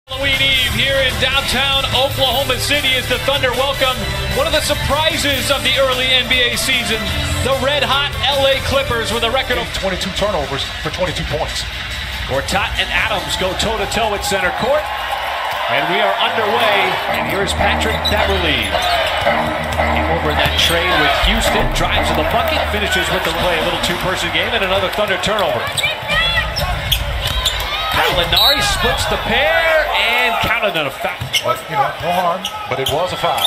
Halloween Eve here in downtown Oklahoma City as the Thunder welcome one of the surprises of the early NBA season, the red-hot LA Clippers with a record of 22 turnovers for 22 points. Gortat and Adams go toe-to-toe at center court, and we are underway, and here's Patrick Beverley. Came over in that trade with Houston, drives to the bucket, finishes with the play, a little two-person game, and another Thunder turnover. Gallinari splits the pair and counted on a foul. But, no harm, but it was a foul.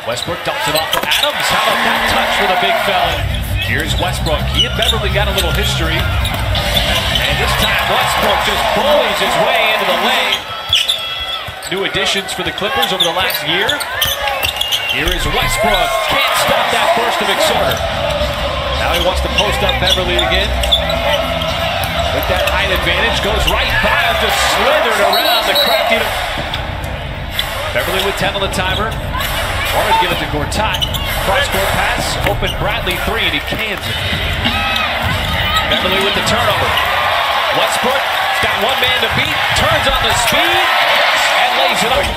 Westbrook dumps it off for Adams. How about that touch for the big fella? Here's Westbrook. He and Beverley got a little history. And this time Westbrook just bullies his way into the lane. New additions for the Clippers over the last year. Here is Westbrook. Can't stop that burst of exerter. Now he wants to post up Beverley again. With that height advantage, goes right by him, just slithered around the crafty. Beverley with 10 on the timer. Wanted to give it to Gortat. Cross-court pass, open Bradley three, and he cans it. Beverley with the turnover. Westbrook's got one man to beat, turns on the speed, and lays it up.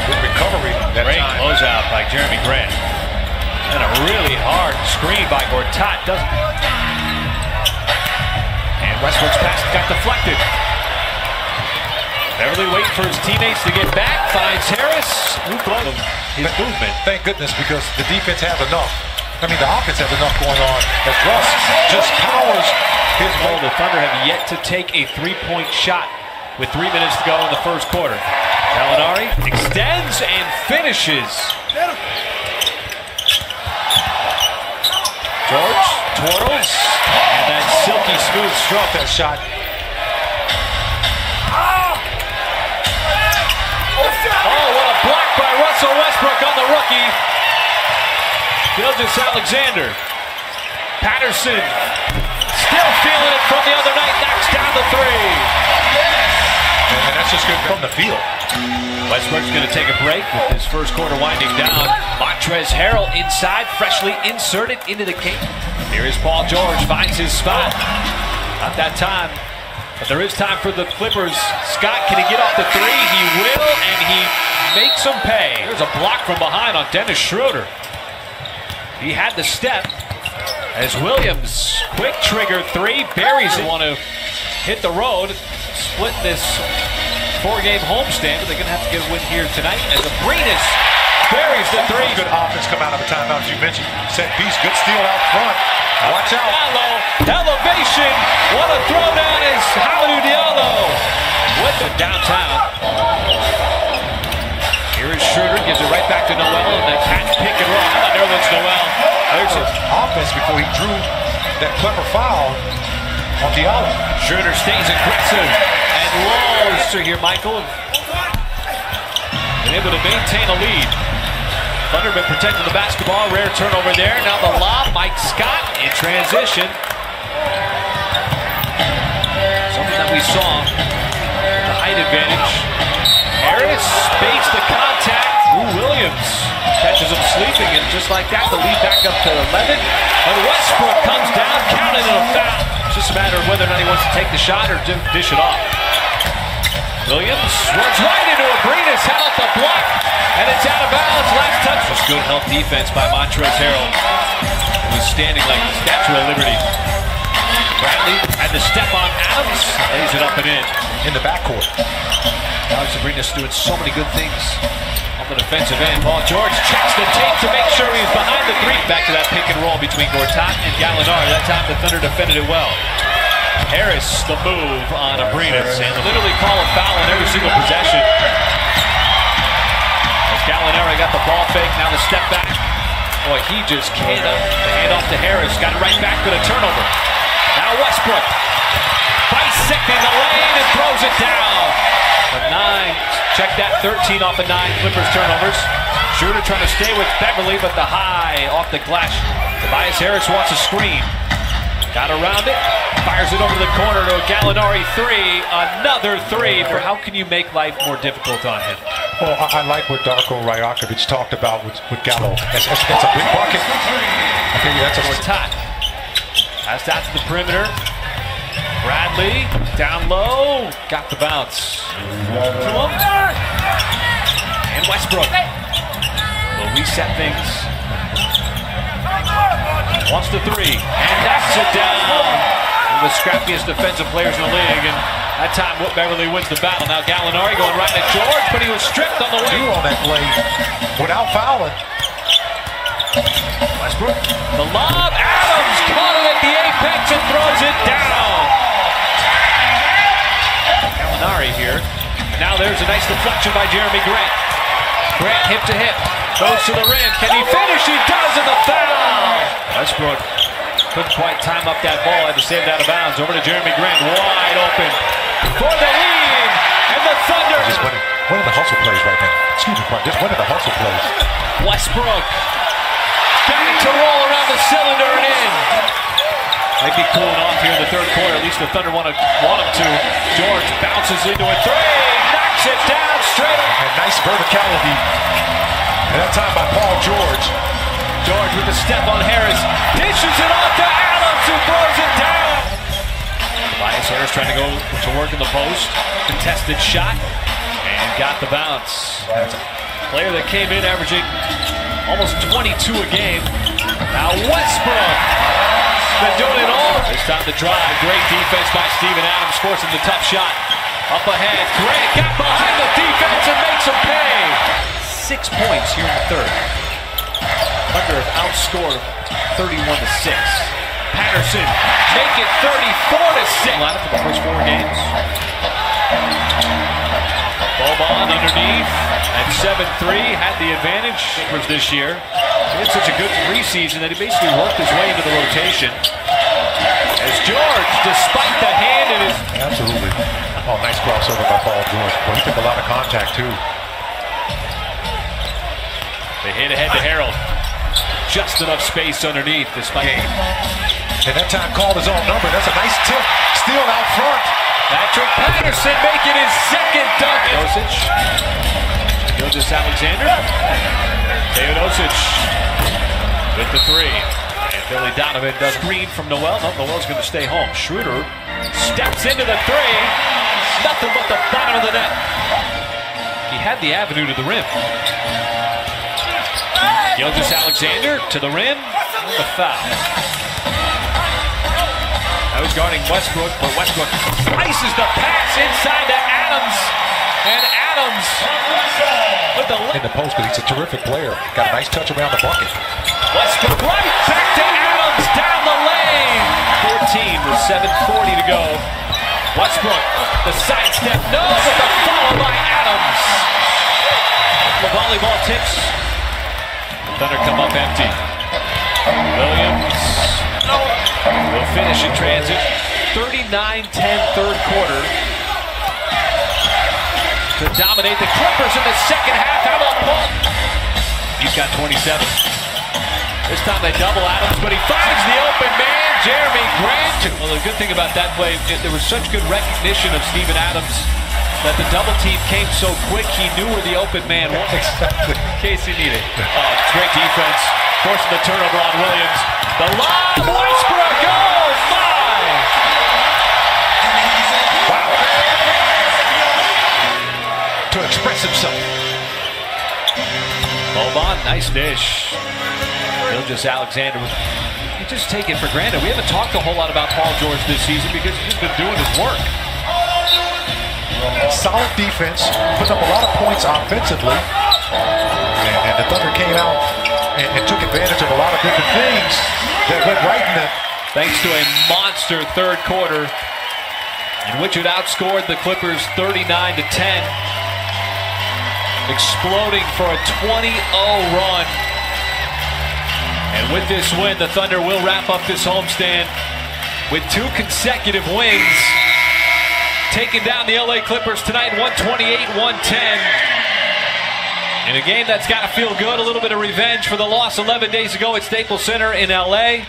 Good recovery that Great time. closeout by Jeremy Grant. And a really hard screen by Gortat. Westbrook's pass got deflected. Beverley waiting for his teammates to get back. Finds Harris. His movement. Thank goodness, because the defense has enough. I mean, the offense has enough going on. As Russ just powers his way. The Thunder have yet to take a three-point shot with 3 minutes to go in the first quarter. Gallinari extends and finishes. George twirls. And that silky smooth stroke, that shot. Oh, what a block by Russell Westbrook on the rookie. Gilgeous-Alexander. Patterson still feeling it from the other night. Knocks down the three. And that's just good from the field. Westbrook's going to take a break with his first quarter winding down. Montrezl Harrell inside, freshly inserted into the game. Here is Paul George, finds his spot. Not that time, but there is time for the Clippers. Scott, can he get off the three? He will, and he makes him pay. There's a block from behind on Dennis Schroeder. He had the step as Williams, quick trigger three, buries it. Want to hit the road, split this four-game homestand, but they're going to have to get a win here tonight as Abrinas buries the three. Good offense come out of a timeout, as you mentioned. Set piece, good steal out front. Watch out. Diallo, elevation. What a throwdown is Hamidou Diallo with the downtown. Here is Schroeder, gives it right back to Noel, and the catch pick and roll. How about Nerlens Noel? There's his offense before he drew that clever foul on Diallo. Schroeder stays aggressive and rolls to here, Michael. And able to maintain a lead. Thunder been protecting the basketball. Rare turnover there. Now the lob. Mike Scott in transition. Something that we saw. The height advantage. Harris baits the contact. Williams catches him sleeping, and just like that, the lead back up to 11. But Westbrook comes down, counted in a foul. It's just a matter of whether or not he wants to take the shot or dish it off. Williams runs right into Abrinas, had out the block, and it's out of bounds. Last touch was good help defense by Montrezl Harrell. He was standing like the Statue of Liberty. Bradley had the step on Adams, lays it up and in the backcourt. Alex Abrinas doing so many good things on the defensive end. Paul George checks the tape to make sure he's behind the three. Back to that pick and roll between Gortat and Gallinari. That time the Thunder defended it well. Harris, the move on Abrinas, and literally call a foul on every single possession. As Gallinari got the ball fake, now the step back. Boy, he just can't up. The handoff to Harris, got it right back for the turnover. Now Westbrook, bisecting the lane and throws it down. A 9, check that, 13 off of 9 Clippers turnovers. Schroeder trying to stay with Beverley, but the high off the glass. Tobias Harris wants a screen. Got around it, fires it over to the corner to a Gallinari three, another three. For how can you make life more difficult on him? Well, I like what Darko Rajakovic talked about with Gallo. That's a big bucket. I think that's a Gortat. Pass out to the perimeter. Bradley, down low, got the bounce. And Westbrook will reset things. Wants the three, and knocks it down. One of the scrappiest defensive players in the league, and that time Beverly wins the battle. Now Gallinari going right at George, but he was stripped on the way. On that play without fouling. Westbrook, the lob, Adams caught it at the apex and throws it down. Gallinari here. Now there's a nice deflection by Jeremy Grant. Grant hip to hip, goes to the rim. Can he finish? He does, in the foul. Westbrook couldn't quite time up that ball, had to save it out of bounds. Over to Jeremy Grant, wide open for the lead, and the Thunder. Just one of the hustle plays right now. Excuse me, just one of the hustle plays. Westbrook got it to roll around the cylinder and in. Might be cooling off here in the third quarter. At least the Thunder want him to. George bounces into a three, knocks it down straight up. And nice verticality. And that time by Paul George. George with the step on Harris, dishes it off to Adams, who throws it down. Tobias Harris trying to go to work in the post. Contested shot, and got the bounce. Player that came in averaging almost 22 a game. Now Westbrook been doing it all. This time the drive, great defense by Steven Adams, forcing the tough shot. Up ahead, Grant got behind the defense and makes him pay. 6 points here in the third. Thunder have outscored 31-6. Patterson make it 34-6. Lineup for the first 4 games. Boban underneath at 7-3, had the advantage this year. He had such a good preseason that he basically worked his way into the rotation. As George, despite the hand in his... Absolutely. Oh, nice crossover by Paul George. Well, he took a lot of contact, too. They hit ahead to Harold. Just enough space underneath despite... And that time called his own number. That's a nice tip. Steal out front. Patrick Patterson making his second dunk. Gilgeous Alexander. Teodosic with the three. And Billy Donovan does green from Noel. No, Noel's going to stay home. Schroeder steps into the three. Nothing but the bottom of the net. He had the avenue to the rim. Gilgeous Alexander to the rim. The foul. Now he's guarding Westbrook, but Westbrook slices the pass inside to Adams. And Adams with the... In the post, but he's a terrific player. Got a nice touch around the bucket. Westbrook right back to Adams down the lane. 14 with 7:40 to go. Westbrook, the sidestep, no, but the follow by Adams. The volleyball tips. Thunder come up empty. Williams will finish in transit. 39-10 third quarter to dominate the Clippers in the second half. How about Paul? He's got 27. This time they double Adams, but he finds the open man, Jeremy Grant. Well, the good thing about that play, there was such good recognition of Steven Adams that the double team came so quick, he knew where the open man was. Exactly. In case he needed. Great defense, forcing the turnover on Williams. The lob, Westbrook, oh my! Wow. To express himself. Boban, nice dish. Gilgeous Alexander, you just take it for granted. We haven't talked a whole lot about Paul George this season because he's just been doing his work. Solid defense, put up a lot of points offensively, and the Thunder came out and took advantage of a lot of different things that went right in them. Thanks to a monster third quarter in which it outscored the Clippers 39-10, exploding for a 20-0 run. And with this win, the Thunder will wrap up this homestand with 2 consecutive wins, taking down the LA Clippers tonight, 128-110. In a game that's got to feel good, a little bit of revenge for the loss 11 days ago at Staples Center in LA.